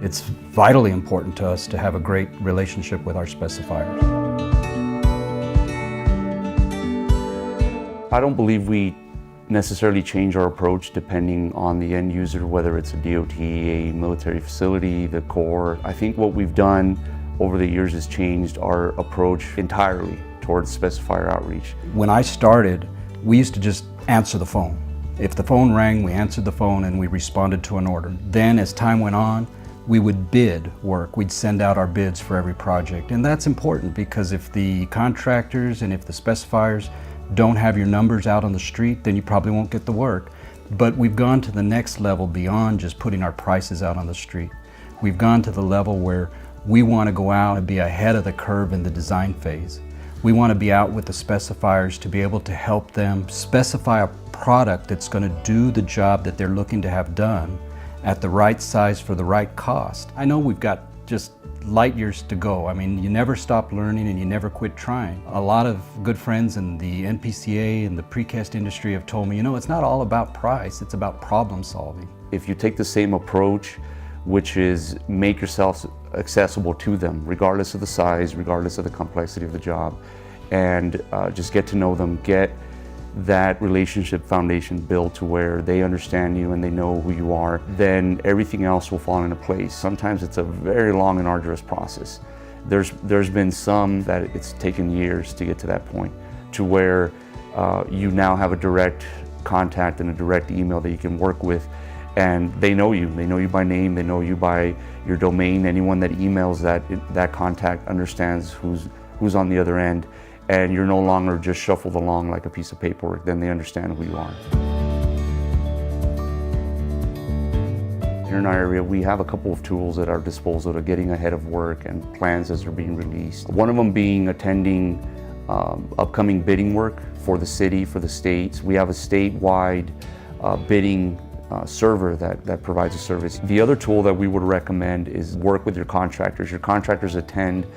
It's vitally important to us to have a great relationship with our specifiers. I don't believe we necessarily change our approach depending on the end user, whether it's a DOT, a military facility, the Corps. I think what we've done over the years has changed our approach entirely towards specifier outreach. When I started, we used to just answer the phone. If the phone rang, we answered the phone and we responded to an order. Then as time went on, we would bid work. We'd send out our bids for every project. And that's important because if the contractors and if the specifiers don't have your numbers out on the street, then you probably won't get the work. But we've gone to the next level beyond just putting our prices out on the street. We've gone to the level where we want to go out and be ahead of the curve in the design phase. We want to be out with the specifiers to be able to help them specify a product that's going to do the job that they're looking to have done at the right size for the right cost. I know we've got just light years to go. I mean, you never stop learning and you never quit trying. A lot of good friends in the NPCA and the precast industry have told me, you know, it's not all about price, it's about problem solving. If you take the same approach, which is make yourself accessible to them, regardless of the size, regardless of the complexity of the job, and just get to know them, get that relationship foundation built to where they understand you and they know who you are, then everything else will fall into place. Sometimes it's a very long and arduous process. There's been some that it's taken years to get to that point, to where you now have a direct contact and a direct email that you can work with, and they know you by name, they know you by your domain. Anyone that emails that contact understands who's on the other end, and you're no longer just shuffled along like a piece of paperwork. Then they understand who you are. Here in our area, we have a couple of tools at our disposal to getting ahead of work and plans as they're being released. One of them being attending upcoming bidding work for the city, for the states. We have a statewide bidding server that provides a service. The other tool that we would recommend is work with your contractors. Your contractors attend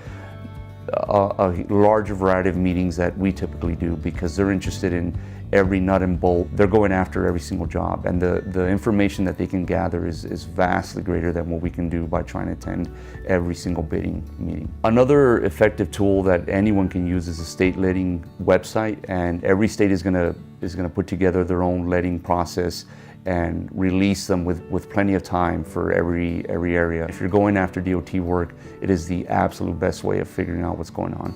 a larger variety of meetings that we typically do because they're interested in every nut and bolt. They're going after every single job, and the information that they can gather is vastly greater than what we can do by trying to attend every single bidding meeting. Another effective tool that anyone can use is a state letting website, and every state is going to put together their own letting process and release them with plenty of time for every area. If you're going after DOT work, it is the absolute best way of figuring out what's going on.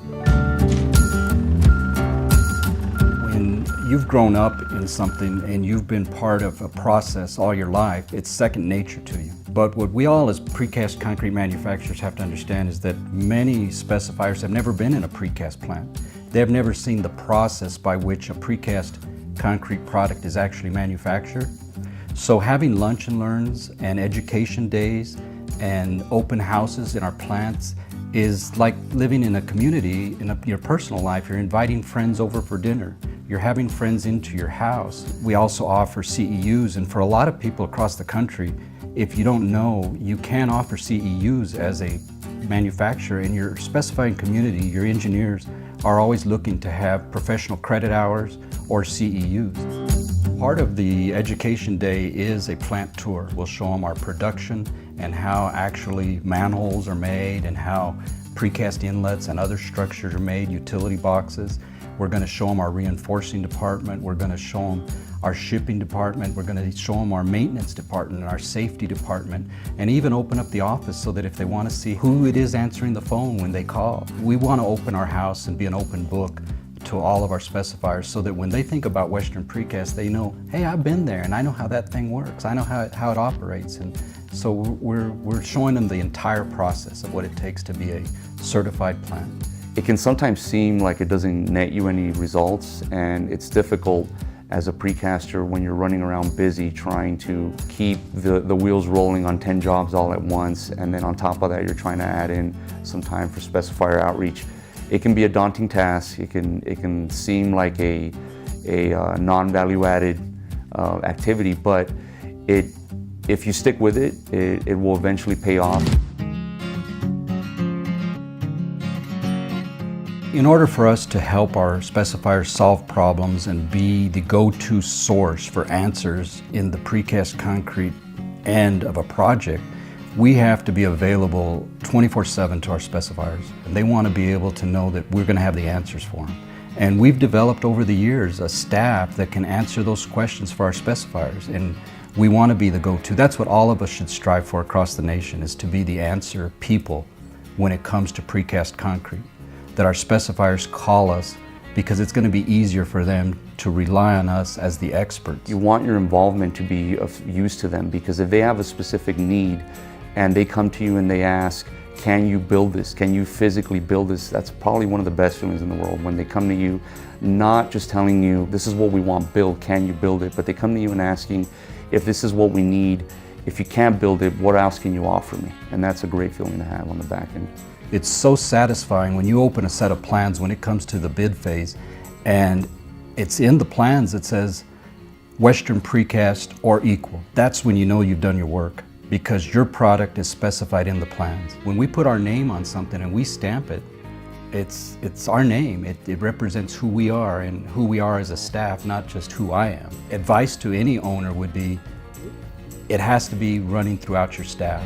When you've grown up in something and you've been part of a process all your life, it's second nature to you. But what we all as precast concrete manufacturers have to understand is that many specifiers have never been in a precast plant. They've never seen the process by which a precast concrete product is actually manufactured. So having lunch and learns and education days and open houses in our plants is like living in a community in your personal life. You're inviting friends over for dinner. You're having friends into your house. We also offer CEUs, and for a lot of people across the country, if you don't know, you can offer CEUs as a manufacturer. In your specifying community, your engineers are always looking to have professional credit hours or CEUs. Part of the education day is a plant tour. We'll show them our production and how actually manholes are made and how precast inlets and other structures are made, utility boxes. We're going to show them our reinforcing department. We're going to show them our shipping department. We're going to show them our maintenance department and our safety department, and even open up the office so that if they want to see who it is answering the phone when they call. We want to open our house and be an open book to all of our specifiers so that when they think about Western Precast, they know, hey, I've been there and I know how that thing works. I know how it operates. And so we're showing them the entire process of what it takes to be a certified plant. It can sometimes seem like it doesn't net you any results, and it's difficult as a precaster when you're running around busy trying to keep the wheels rolling on 10 jobs all at once, and then on top of that you're trying to add in some time for specifier outreach. It can be a daunting task. It can seem like a non-value added activity, but if you stick with it, it will eventually pay off. In order for us to help our specifiers solve problems and be the go-to source for answers in the precast concrete end of a project, We have to be available 24/7 to our specifiers. And they want to be able to know that we're going to have the answers for them. And we've developed over the years a staff that can answer those questions for our specifiers. And we want to be the go-to. That's what all of us should strive for across the nation, is to be the answer people when it comes to precast concrete. That our specifiers call us because it's going to be easier for them to rely on us as the experts. You want your involvement to be of use to them, because if they have a specific need and they come to you and they ask, can you build this? Can you physically build this? That's probably one of the best feelings in the world, when they come to you, not just telling you, this is what we want built, can you build it? But they come to you and asking, if this is what we need, if you can't build it, what else can you offer me? And that's a great feeling to have on the back end. It's so satisfying when you open a set of plans when it comes to the bid phase, and it's in the plans that says Western Precast or equal. That's when you know you've done your work, because your product is specified in the plans. When we put our name on something and we stamp it, it's our name. It represents who we are and who we are as a staff, not just who I am. Advice to any owner would be, it has to be running throughout your staff.